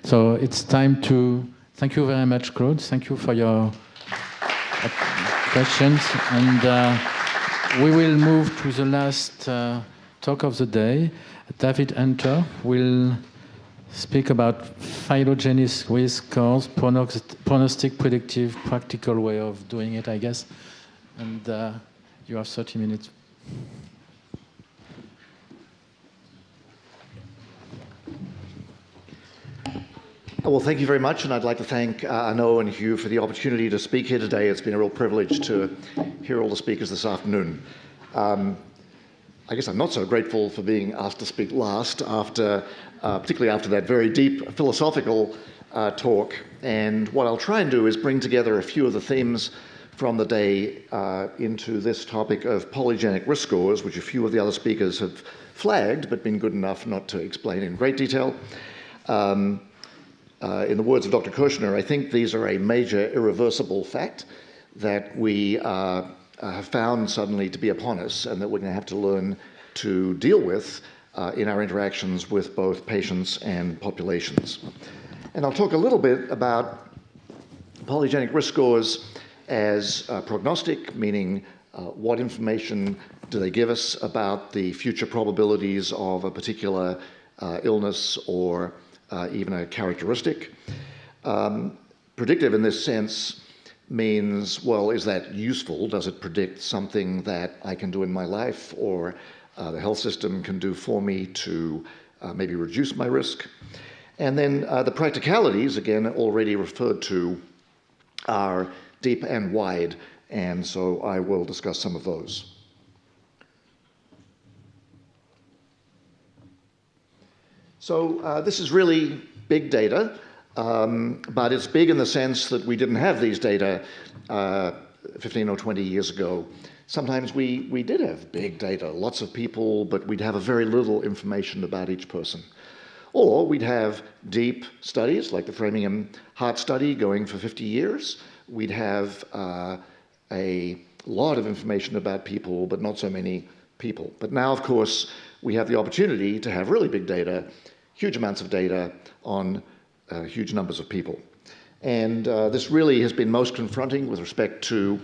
So it's time to thank you very much, Claude. Thank you for your questions. And we will move to the last talk of the day. David Hunter will speak about phylogenetic risk scores, prognostic, predictive, practical way of doing it, I guess. And you have 30 minutes. Well, thank you very much, and I'd like to thank Arnaud and Hugh for the opportunity to speak here today. It's been a real privilege to hear all the speakers this afternoon. I guess I'm not so grateful for being asked to speak last, particularly after that very deep philosophical talk. And what I'll try and do is bring together a few of the themes from the day into this topic of polygenic risk scores, which a few of the other speakers have flagged, but been good enough not to explain in great detail. In the words of Dr. Kirshner, I think these are a major irreversible fact that we have found suddenly to be upon us and that we're going to have to learn to deal with in our interactions with both patients and populations. And I'll talk a little bit about polygenic risk scores as prognostic, meaning what information do they give us about the future probabilities of a particular illness or even a characteristic. Predictive in this sense means, well, is that useful? Does it predict something that I can do in my life or the health system can do for me to maybe reduce my risk? And then the practicalities, again, already referred to, are deep and wide, and so I will discuss some of those. So this is really big data, but it's big in the sense that we didn't have these data 15 or 20 years ago. Sometimes we did have big data, lots of people, but we'd have a very little information about each person. Or we'd have deep studies, like the Framingham Heart Study going for 50 years. We'd have a lot of information about people, but not so many people. But now, of course, we have the opportunity to have really big data, huge amounts of data on huge numbers of people. And this really has been most confronting with respect to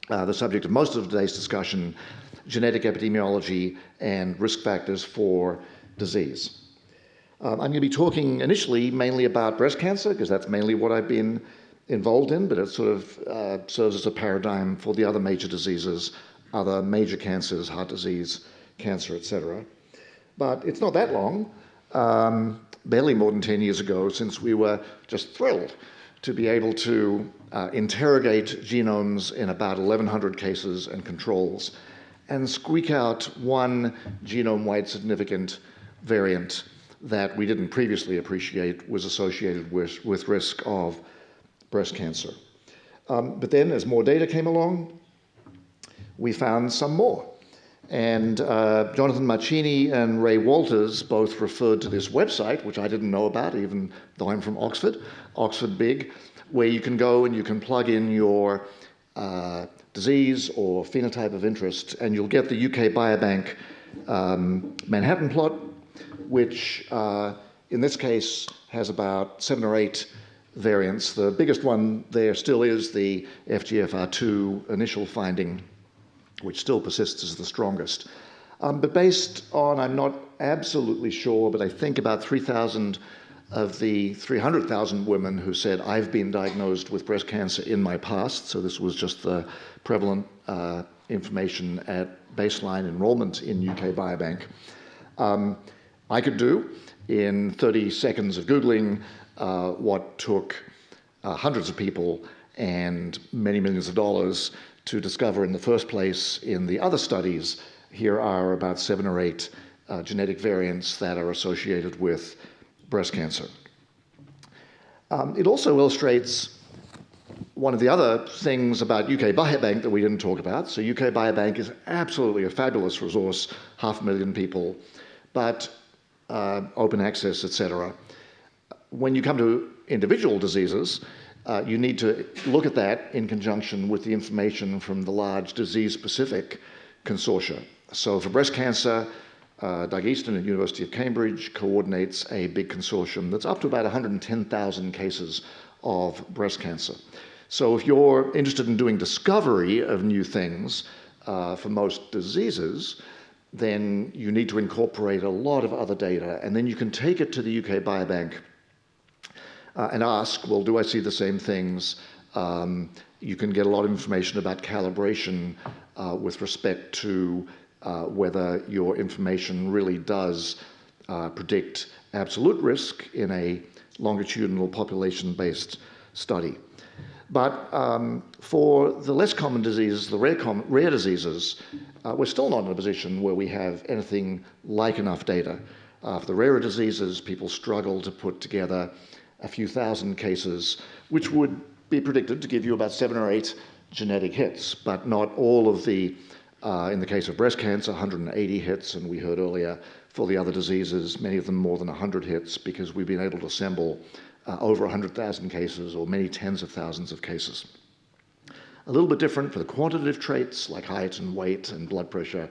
the subject of most of today's discussion, genetic epidemiology and risk factors for disease. I'm going to be talking initially mainly about breast cancer, because that's mainly what I've been involved in, but it sort of serves as a paradigm for the other major diseases, other major cancers, heart disease, cancer, etc. But it's not that long, barely more than 10 years ago, since we were just thrilled to be able to interrogate genomes in about 1,100 cases and controls and squeak out one genome-wide significant variant that we didn't previously appreciate was associated with risk of breast cancer. But then as more data came along, we found some more. And Jonathan Marchini and Ray Walters both referred to this website, which I didn't know about, even though I'm from Oxford Big, where you can go and you can plug in your disease or phenotype of interest, and you'll get the UK Biobank Manhattan plot, which in this case has about 7 or 8 variants. The biggest one there still is the FGFR2 initial finding, which still persists as the strongest. But based on, I'm not absolutely sure, but I think about 3,000 of the 300,000 women who said, I've been diagnosed with breast cancer in my past, so this was just the prevalent information at baseline enrollment in UK Biobank, I could do in 30 seconds of Googling what took hundreds of people and many millions of dollars to discover in the first place in the other studies. Here are about 7 or 8 genetic variants that are associated with breast cancer. It also illustrates one of the other things about UK Biobank that we didn't talk about. So UK Biobank is absolutely a fabulous resource, 500,000 people, but open access, etc. When you come to individual diseases, you need to look at that in conjunction with the information from the large disease-specific consortia. So for breast cancer, Doug Easton at University of Cambridge coordinates a big consortium that's up to about 110,000 cases of breast cancer. So if you're interested in doing discovery of new things for most diseases, then you need to incorporate a lot of other data, and then you can take it to the UK Biobank and ask, well, do I see the same things? You can get a lot of information about calibration with respect to whether your information really does predict absolute risk in a longitudinal population-based study. But for the less common diseases, the rare diseases, we're still not in a position where we have anything like enough data. For the rarer diseases, people struggle to put together a few thousand cases, which would be predicted to give you about 7 or 8 genetic hits, but not all of the, in the case of breast cancer, 180 hits, and we heard earlier for the other diseases, many of them more than 100 hits, because we've been able to assemble over 100,000 cases or many tens of thousands of cases. A little bit different for the quantitative traits like height and weight and blood pressure,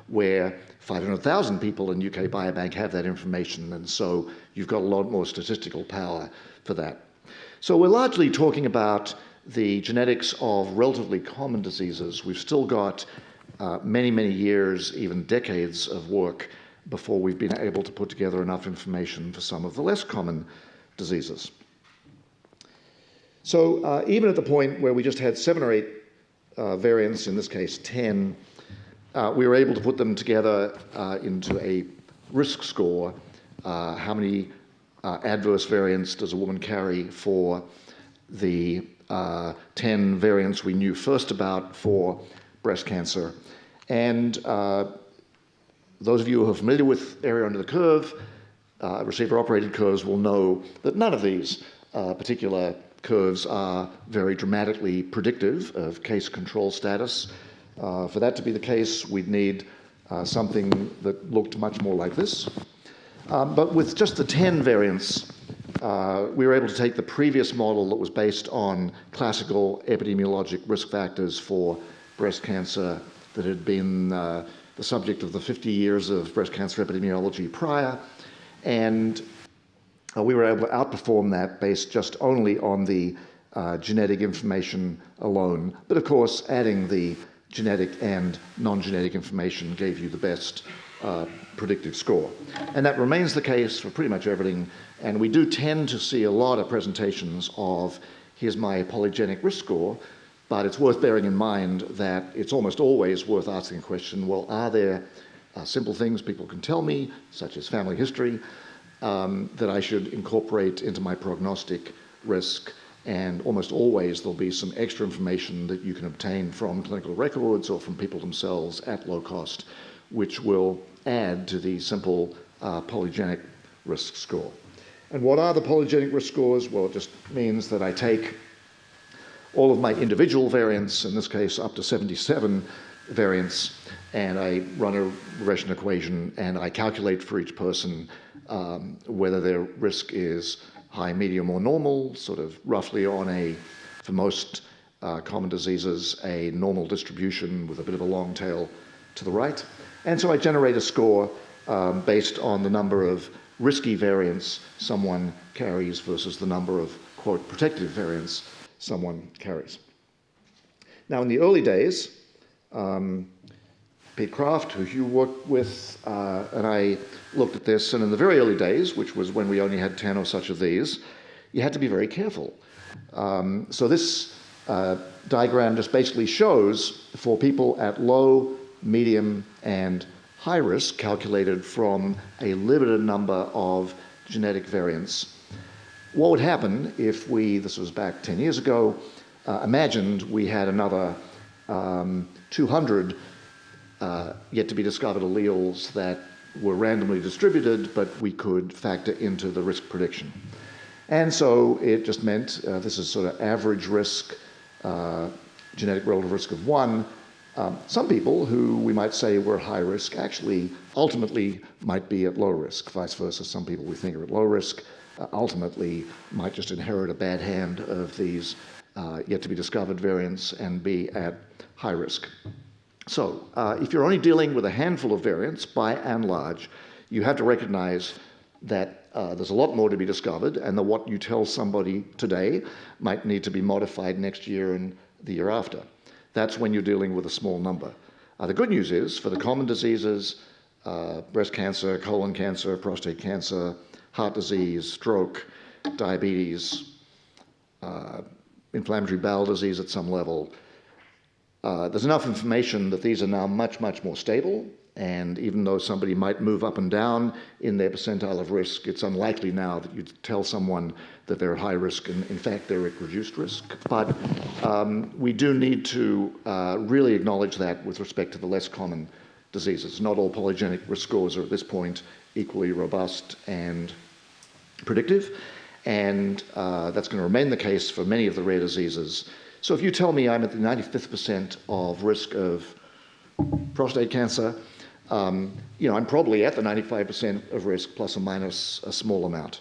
where 500,000 people in UK Biobank have that information, and so you've got a lot more statistical power for that. So we're largely talking about the genetics of relatively common diseases. We've still got many, many years, even decades of work before we've been able to put together enough information for some of the less common diseases. So even at the point where we just had 7 or 8 variants, in this case 10, we were able to put them together into a risk score. How many adverse variants does a woman carry for the 10 variants we knew first about for breast cancer? And those of you who are familiar with area under the curve, receiver-operated curves, will know that none of these particular curves are very dramatically predictive of case control status. For that to be the case, we'd need something that looked much more like this. But with just the 10 variants, we were able to take the previous model that was based on classical epidemiologic risk factors for breast cancer that had been the subject of the 50 years of breast cancer epidemiology prior, and we were able to outperform that based just only on the genetic information alone. But of course, adding the genetic and non-genetic information gave you the best predictive score. And that remains the case for pretty much everything. And we do tend to see a lot of presentations of, here's my polygenic risk score, but it's worth bearing in mind that it's almost always worth asking the question, well, are there simple things people can tell me, such as family history, that I should incorporate into my prognostic risk? And almost always there'll be some extra information that you can obtain from clinical records or from people themselves at low cost, which will add to the simple polygenic risk score. And what are the polygenic risk scores? Well, it just means that I take all of my individual variants, in this case up to 77 variants, and I run a regression equation and I calculate for each person whether their risk is high, medium, or normal, sort of roughly on a, for most common diseases, a normal distribution with a bit of a long tail to the right. And so I generate a score based on the number of risky variants someone carries versus the number of, quote, protective variants someone carries. Now, in the early days, Pete Kraft, who you worked with, and I looked at this, and in the very early days, which was when we only had 10 or such of these, you had to be very careful. So this diagram just basically shows for people at low, medium, and high risk, calculated from a limited number of genetic variants, what would happen if we, this was back 10 years ago, imagined we had another 200 yet to be discovered alleles that were randomly distributed, but we could factor into the risk prediction. And so it just meant, this is sort of average risk, genetic relative risk of 1. Some people who we might say were high risk actually ultimately might be at low risk. Vice versa, some people we think are at low risk ultimately might just inherit a bad hand of these yet to be discovered variants and be at high risk. So if you're only dealing with a handful of variants, by and large, you have to recognize that there's a lot more to be discovered, and that what you tell somebody today might need to be modified next year and the year after. That's when you're dealing with a small number. The good news is, for the common diseases, breast cancer, colon cancer, prostate cancer, heart disease, stroke, diabetes, inflammatory bowel disease at some level, there's enough information that these are now much, much more stable. And even though somebody might move up and down in their percentile of risk, it's unlikely now that you'd tell someone that they're at high risk, and in fact they're at reduced risk. But we do need to really acknowledge that with respect to the less common diseases. Not all polygenic risk scores are at this point equally robust and predictive, and that's going to remain the case for many of the rare diseases. So if you tell me I'm at the 95th percent of risk of prostate cancer, I'm probably at the 95% of risk plus or minus a small amount.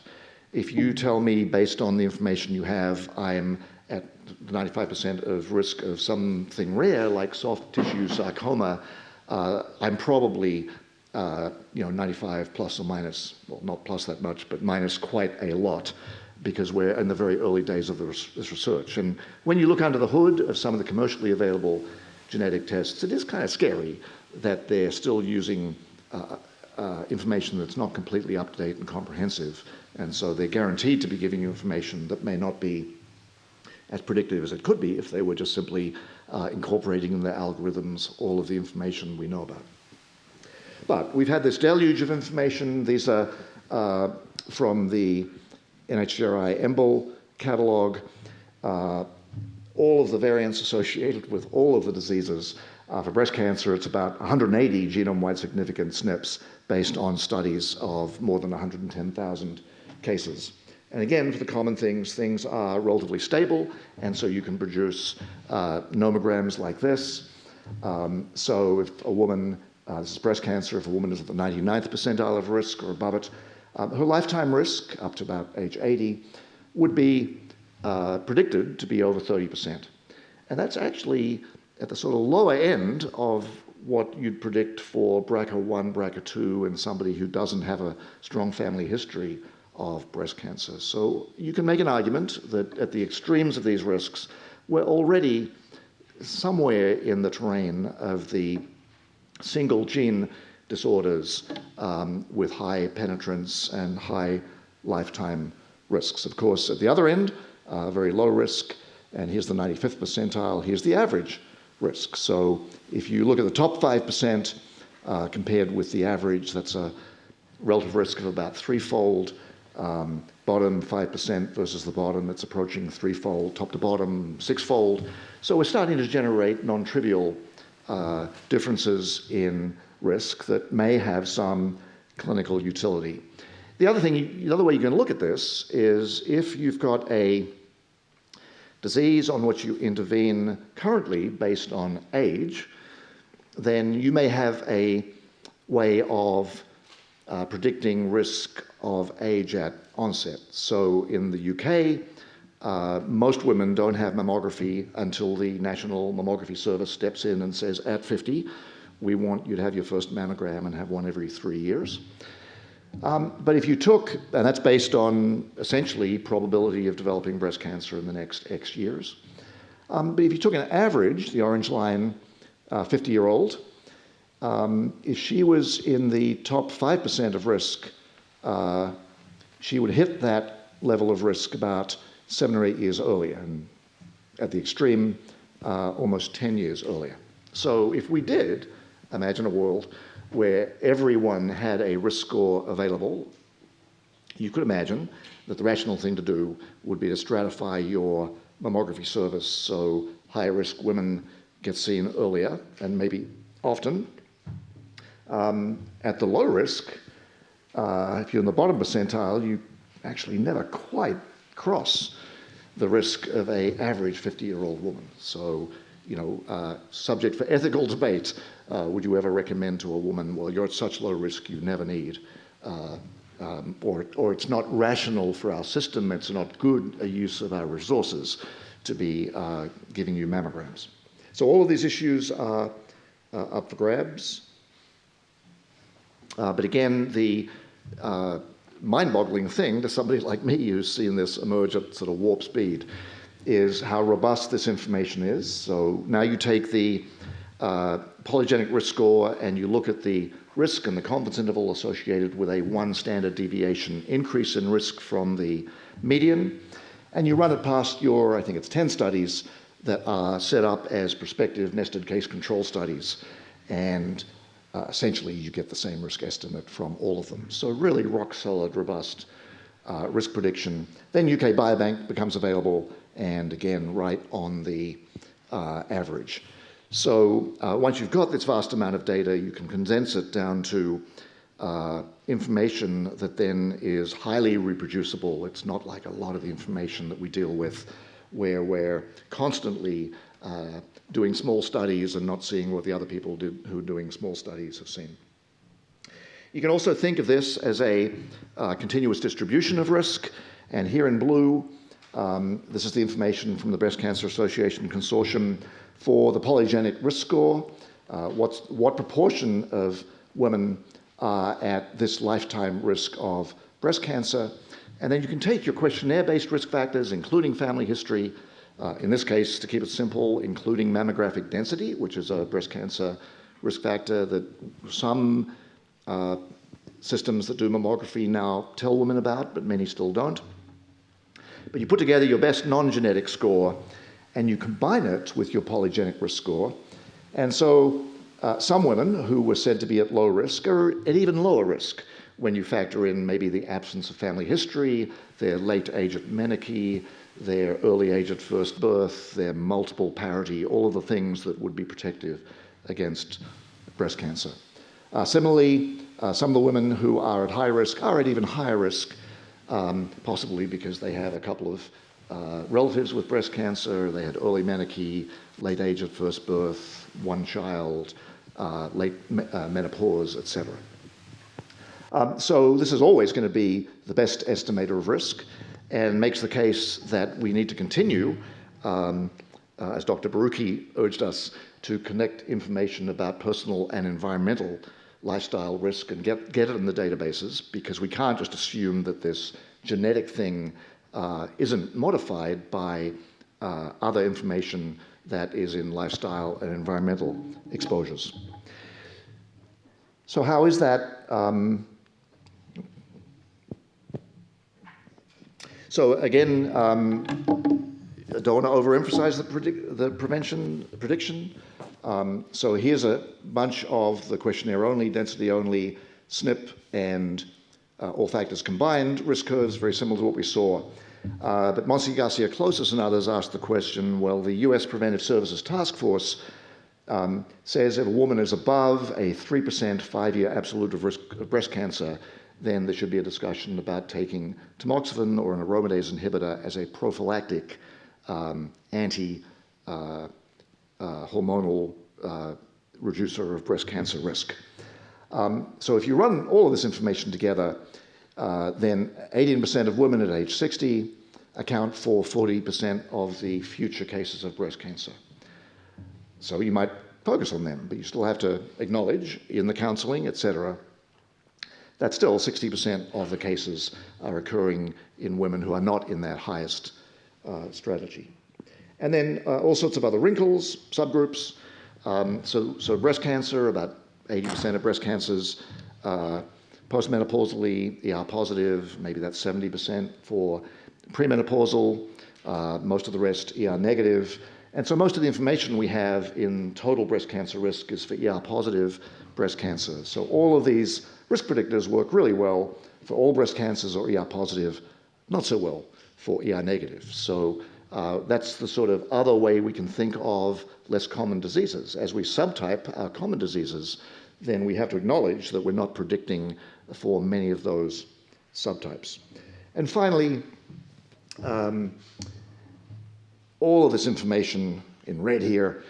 If you tell me based on the information you have, I'm at the 95% of risk of something rare like soft tissue sarcoma, I'm probably 95 plus or minus, well, not plus that much, but minus quite a lot, because we're in the very early days of this research. And when you look under the hood of some of the commercially available genetic tests, it is kind of scary that they're still using information that's not completely up to date and comprehensive. And so they're guaranteed to be giving you information that may not be as predictive as it could be if they were just simply incorporating in their algorithms all of the information we know about. But we've had this deluge of information. These are from the NHGRI EMBL catalog. All of the variants associated with all of the diseases. For breast cancer, it's about 180 genome-wide significant SNPs based on studies of more than 110,000 cases. And again, for the common things are relatively stable, and so you can produce nomograms like this. So if a woman, this is breast cancer, if a woman is at the 99th percentile of risk or above it, her lifetime risk, up to about age 80, would be predicted to be over 30%. And that's actually at the sort of lower end of what you'd predict for BRCA1, BRCA2, and somebody who doesn't have a strong family history of breast cancer. So you can make an argument that at the extremes of these risks, we're already somewhere in the terrain of the single gene disorders with high penetrance and high lifetime risks. Of course, at the other end, very low risk, and here's the 95th percentile, here's the average risk. So if you look at the top 5% compared with the average, that's a relative risk of about threefold. Bottom 5% versus the bottom, that's approaching threefold. Top to bottom, sixfold. So we're starting to generate non-trivial differences in risk that may have some clinical utility. The other way you can look at this is if you've got a disease on which you intervene currently based on age, then you may have a way of predicting risk of age at onset. So in the UK, most women don't have mammography until the National Mammography Service steps in and says, at 50, we want you to have your first mammogram and have one every 3 years. But if you took, and that's based on essentially probability of developing breast cancer in the next X years. But if you took an average, the orange line, 50-year-old, if she was in the top 5% of risk, she would hit that level of risk about 7 or 8 years earlier, and at the extreme, almost 10 years earlier. So if we did imagine a world where everyone had a risk score available, you could imagine that the rational thing to do would be to stratify your mammography service so high-risk women get seen earlier and maybe often. At the low risk, if you're in the bottom percentile, you actually never quite cross the risk of an average 50-year-old woman. So, subject for ethical debate, would you ever recommend to a woman, well, you're at such low risk you never need, or it's not rational for our system, it's not good a use of our resources to be giving you mammograms. So all of these issues are up for grabs. But again, the mind-boggling thing to somebody like me who's seen this emerge at sort of warp speed is how robust this information is. So now you take the polygenic risk score and you look at the risk and the confidence interval associated with a 1 standard deviation increase in risk from the median, and you run it past your, I think it's 10 studies that are set up as prospective nested case control studies, and essentially you get the same risk estimate from all of them. So really rock solid, robust risk prediction. Then UK Biobank becomes available, and again, right on the average. So once you've got this vast amount of data, you can condense it down to information that then is highly reproducible. It's not like a lot of the information that we deal with where we're constantly doing small studies and not seeing what the other people who are doing small studies have seen. You can also think of this as a continuous distribution of risk, and here in blue, this is the information from the Breast Cancer Association Consortium for the polygenic risk score. What proportion of women are at this lifetime risk of breast cancer? And then you can take your questionnaire-based risk factors, including family history, in this case, to keep it simple, including mammographic density, which is a breast cancer risk factor that some systems that do mammography now tell women about, but many still don't. But you put together your best non-genetic score and you combine it with your polygenic risk score. And so some women who were said to be at low risk are at even lower risk when you factor in maybe the absence of family history, their late age at menarche, their early age at first birth, their multiple parity, all of the things that would be protective against breast cancer. Similarly, some of the women who are at high risk are at even higher risk, possibly because they have a couple of relatives with breast cancer, they had early menarche, late age at first birth, one child, late menopause, etc. So this is always going to be the best estimator of risk, and makes the case that we need to continue, as Dr. Baruchi urged us, to connect information about personal and environmental lifestyle risk and get it in the databases, because we can't just assume that this genetic thing isn't modified by other information that is in lifestyle and environmental exposures. So how is that? So again, I don't want to overemphasize the prediction. So here's a bunch of the questionnaire-only, density-only, SNP, and all factors combined risk curves, very similar to what we saw. But Monsi Garcia Closas and others asked the question, well, the US Preventive Services Task Force says if a woman is above a 3% 5-year absolute of risk of breast cancer, then there should be a discussion about taking tamoxifen or an aromatase inhibitor as a prophylactic anti-hormonal reducer of breast cancer risk. So if you run all of this information together, then 18% of women at age 60 account for 40% of the future cases of breast cancer. So you might focus on them, but you still have to acknowledge in the counseling, etc., that still 60% of the cases are occurring in women who are not in that highest strategy. And then all sorts of other wrinkles, subgroups. So breast cancer, about 80% of breast cancers, postmenopausally, ER positive, maybe that's 70% for premenopausal, most of the rest ER negative. And so most of the information we have in total breast cancer risk is for ER positive breast cancer. So all of these risk predictors work really well for all breast cancers or ER positive, not so well for ER negative. So that's the sort of other way we can think of less common diseases. As we subtype our common diseases, then we have to acknowledge that we're not predicting for many of those subtypes. And finally, all of this information in red here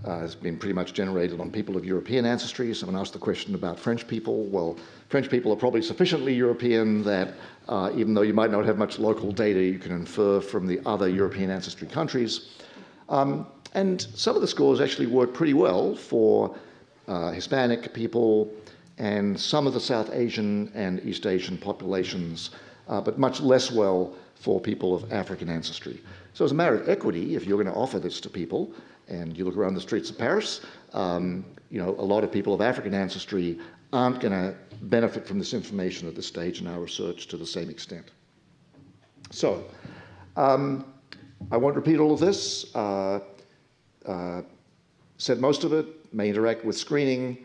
has been pretty much generated on people of European ancestry. Someone asked the question about French people. Well, French people are probably sufficiently European that even though you might not have much local data, you can infer from the other European ancestry countries. And some of the scores actually work pretty well for Hispanic people, and some of the South Asian and East Asian populations, but much less well for people of African ancestry. So as a matter of equity, if you're going to offer this to people, and you look around the streets of Paris, you know, a lot of people of African ancestry aren't going to benefit from this information at this stage in our research to the same extent. So, I won't repeat all of this. Said most of it, may interact with screening.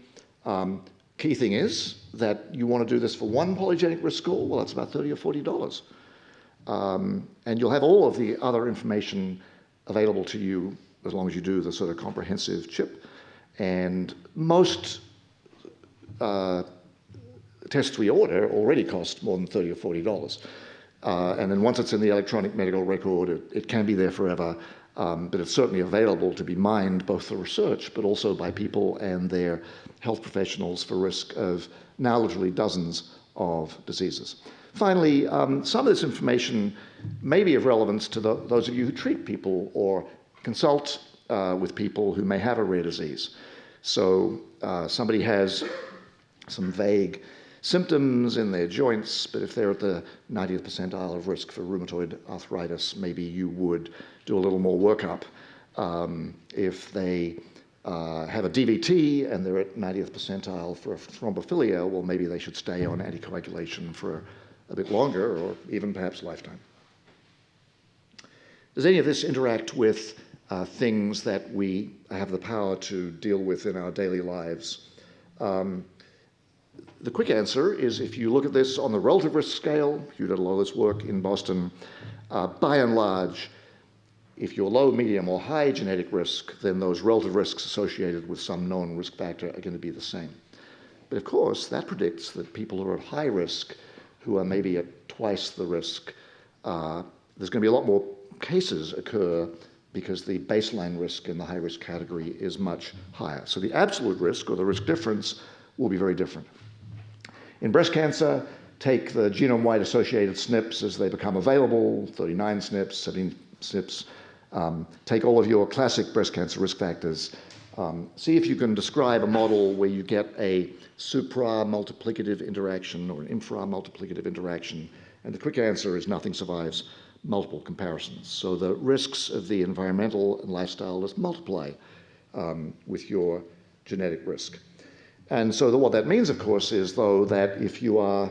Key thing is that you want to do this for one polygenic risk score, well, that's about $30 or $40. And you'll have all of the other information available to you as long as you do the sort of comprehensive chip. And most tests we order already cost more than $30 or $40. And then once it's in the electronic medical record, it can be there forever. But it's certainly available to be mined both for research, but also by people and their health professionals for risk of now literally dozens of diseases. Finally, some of this information may be of relevance to those of you who treat people or consult with people who may have a rare disease. So somebody has some vague symptoms in their joints, but if they're at the 90th percentile of risk for rheumatoid arthritis, maybe you would do a little more workup. If they have a DVT and they're at 90th percentile for thrombophilia, well, maybe they should stay on anticoagulation for a bit longer or even perhaps lifetime. Does any of this interact with things that we have the power to deal with in our daily lives? The quick answer is if you look at this on the relative risk scale, you did a lot of this work in Boston, by and large, if you're low, medium, or high genetic risk, then those relative risks associated with some known risk factor are going to be the same. But of course, that predicts that people who are at high risk, who are maybe at twice the risk, there's going to be a lot more cases occur because the baseline risk in the high risk category is much higher. So the absolute risk or the risk difference will be very different. In breast cancer, take the genome-wide associated SNPs as they become available, 39 SNPs, 17 SNPs. Take all of your classic breast cancer risk factors. See if you can describe a model where you get a supra-multiplicative interaction or an infra-multiplicative interaction. And the quick answer is nothing survives multiple comparisons. So the risks of the environmental and lifestyle just multiply with your genetic risk. And so what that means, of course, is, though, that if you are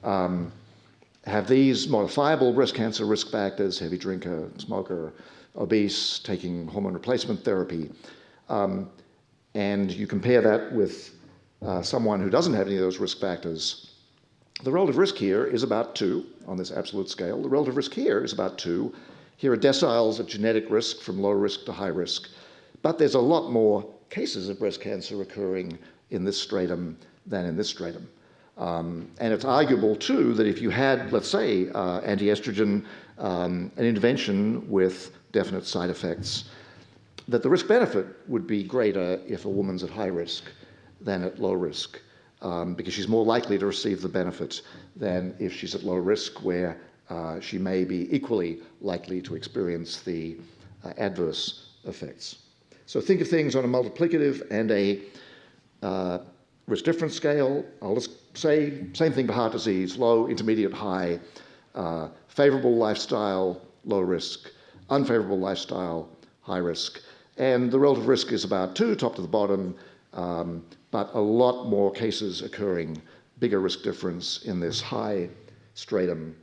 have these modifiable breast cancer risk factors, heavy drinker, smoker, obese, taking hormone replacement therapy, and you compare that with someone who doesn't have any of those risk factors, the relative risk here is about 2 on this absolute scale. The relative risk here is about 2. Here are deciles of genetic risk from low risk to high risk. But there's a lot more cases of breast cancer occurring in this stratum than in this stratum. And it's arguable, too, that if you had, let's say, anti-estrogen, an intervention with definite side effects, that the risk-benefit would be greater if a woman's at high risk than at low risk, because she's more likely to receive the benefit than if she's at low risk, where she may be equally likely to experience the adverse effects. So think of things on a multiplicative and a risk difference scale. I'll just say same thing for heart disease: low, intermediate, high, favorable lifestyle, low risk, unfavorable lifestyle, high risk. And the relative risk is about 2, top to the bottom, but a lot more cases occurring, bigger risk difference in this high stratum.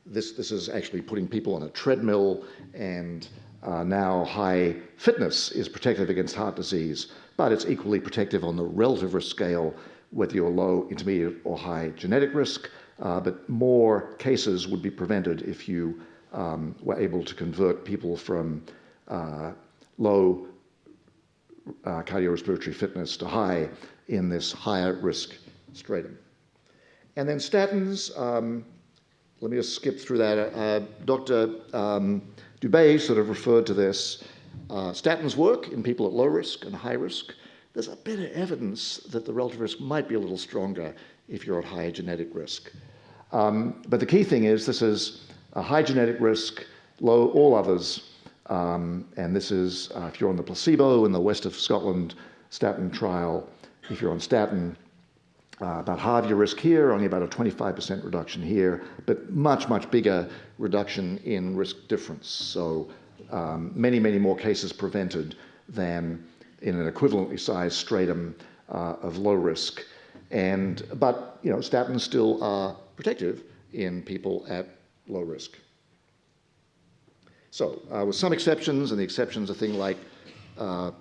This is actually putting people on a treadmill, and now high fitness is protective against heart disease, but it's equally protective on the relative risk scale, whether you're low, intermediate, or high genetic risk, but more cases would be prevented if you were able to convert people from low cardiorespiratory fitness to high in this higher risk stratum. And then statins, let me just skip through that. Dr. Dubé sort of referred to this. Statins work in people at low risk and high risk. There's a bit of evidence that the relative risk might be a little stronger if you're at high genetic risk. But the key thing is this is a high genetic risk, low all others. And this is, if you're on the placebo in the west of Scotland, statin trial. If you're on statin, about half your risk here, only about a 25% reduction here, but much, much bigger reduction in risk difference. So many, many more cases prevented than in an equivalently sized stratum of low risk. But statins still are protective in people at low risk. So with some exceptions, and the exceptions are things like bad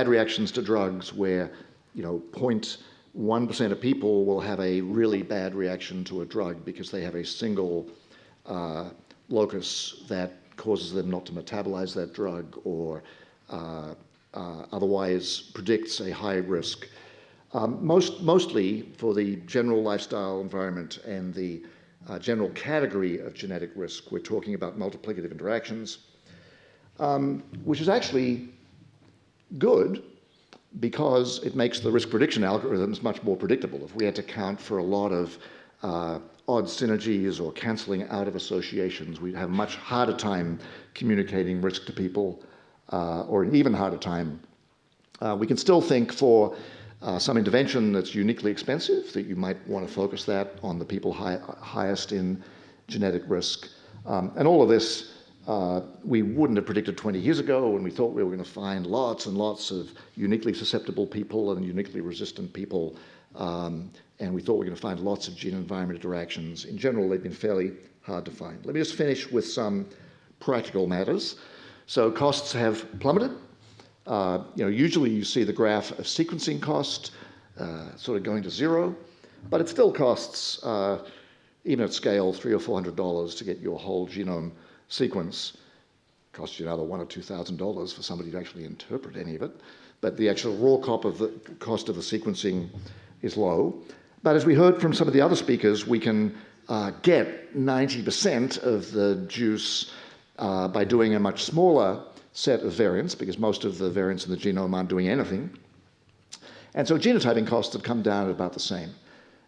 reactions to drugs where 0.1% of people will have a really bad reaction to a drug because they have a single locus that causes them not to metabolize that drug or otherwise predicts a high risk. Mostly for the general lifestyle environment and the general category of genetic risk, we're talking about multiplicative interactions, which is actually good because it makes the risk prediction algorithms much more predictable. If we had to count for a lot of odd synergies or canceling out of associations, we'd have a much harder time communicating risk to people, or an even harder time. We can still think for some intervention that's uniquely expensive, that you might want to focus that on the people highest in genetic risk. And all of this we wouldn't have predicted 20 years ago when we thought we were going to find lots and lots of uniquely susceptible people and uniquely resistant people. And we thought we were going to find lots of gene-environment interactions. In general, they've been fairly hard to find. Let me just finish with some practical matters. So costs have plummeted. Usually you see the graph of sequencing cost sort of going to zero, but it still costs, even at scale, $300 or $400 to get your whole genome sequence. It costs you another $1,000 or $2,000 for somebody to actually interpret any of it. But the actual raw cost of the sequencing is low. But as we heard from some of the other speakers, we can get 90% of the juice by doing a much smaller set of variants, because most of the variants in the genome aren't doing anything. And so genotyping costs have come down at about the same.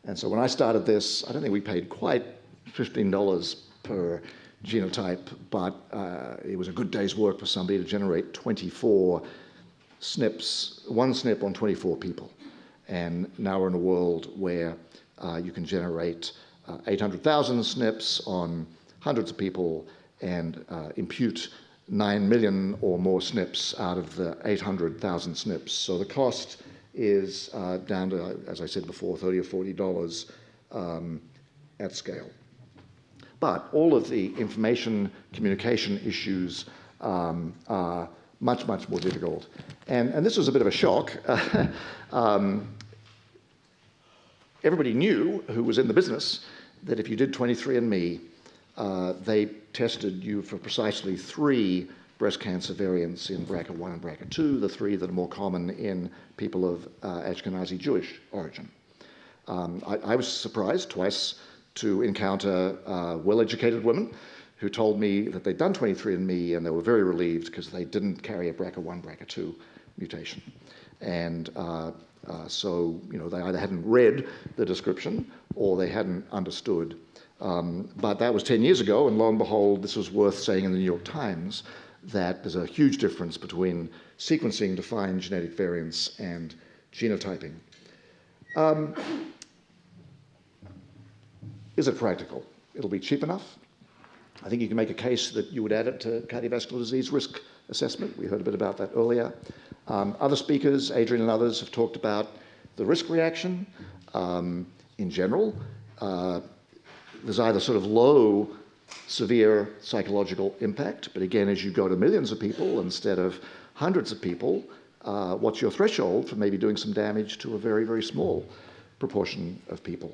And so when I started this, I don't think we paid quite $15 per genotype, but it was a good day's work for somebody to generate 24 SNPs, one SNP on 24 people. And now we're in a world where you can generate 800,000 SNPs on hundreds of people and impute 9 million or more SNPs out of the 800,000 SNPs. So the cost is down to, as I said before, $30 or $40 at scale. But all of the information communication issues are much, much more difficult. And this was a bit of a shock. Everybody knew, who was in the business, that if you did 23andMe, they tested you for precisely 3 breast cancer variants in BRCA1 and BRCA2, the 3 that are more common in people of Ashkenazi Jewish origin. I was surprised twice to encounter well-educated women who told me that they'd done 23andMe and they were very relieved because they didn't carry a BRCA1, BRCA2 mutation. And so they either hadn't read the description or they hadn't understood. But that was 10 years ago, and lo and behold, this was worth saying in the New York Times, that there's a huge difference between sequencing to find genetic variants and genotyping. Is it practical? It'll be cheap enough. I think you can make a case that you would add it to cardiovascular disease risk assessment. We heard a bit about that earlier. Other speakers, Adrian and others, have talked about the risk reaction. In general, there's either sort of low, severe psychological impact, but again, as you go to millions of people instead of hundreds of people, what's your threshold for maybe doing some damage to a very, very small proportion of people?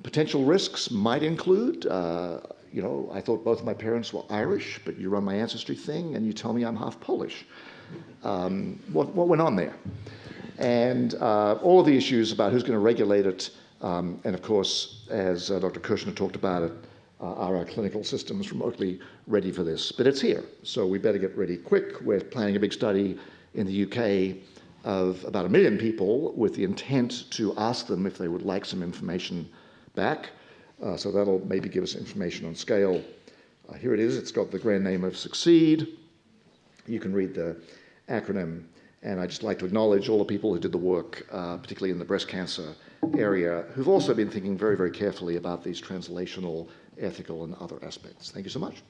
Potential risks might include, I thought both my parents were Irish, but you run my ancestry thing and you tell me I'm half Polish. What went on there? And all of the issues about who's going to regulate it, and of course, as Dr. Kirshner talked about it, are our clinical systems remotely ready for this? But it's here, so we better get ready quick. We're planning a big study in the UK of about 1 million people with the intent to ask them if they would like some information back. So that'll maybe give us information on scale. Here it is. It's got the grand name of Succeed. You can read the acronym. And I'd just like to acknowledge all the people who did the work, particularly in the breast cancer area, who've also been thinking very, very carefully about these translational, ethical, and other aspects. Thank you so much.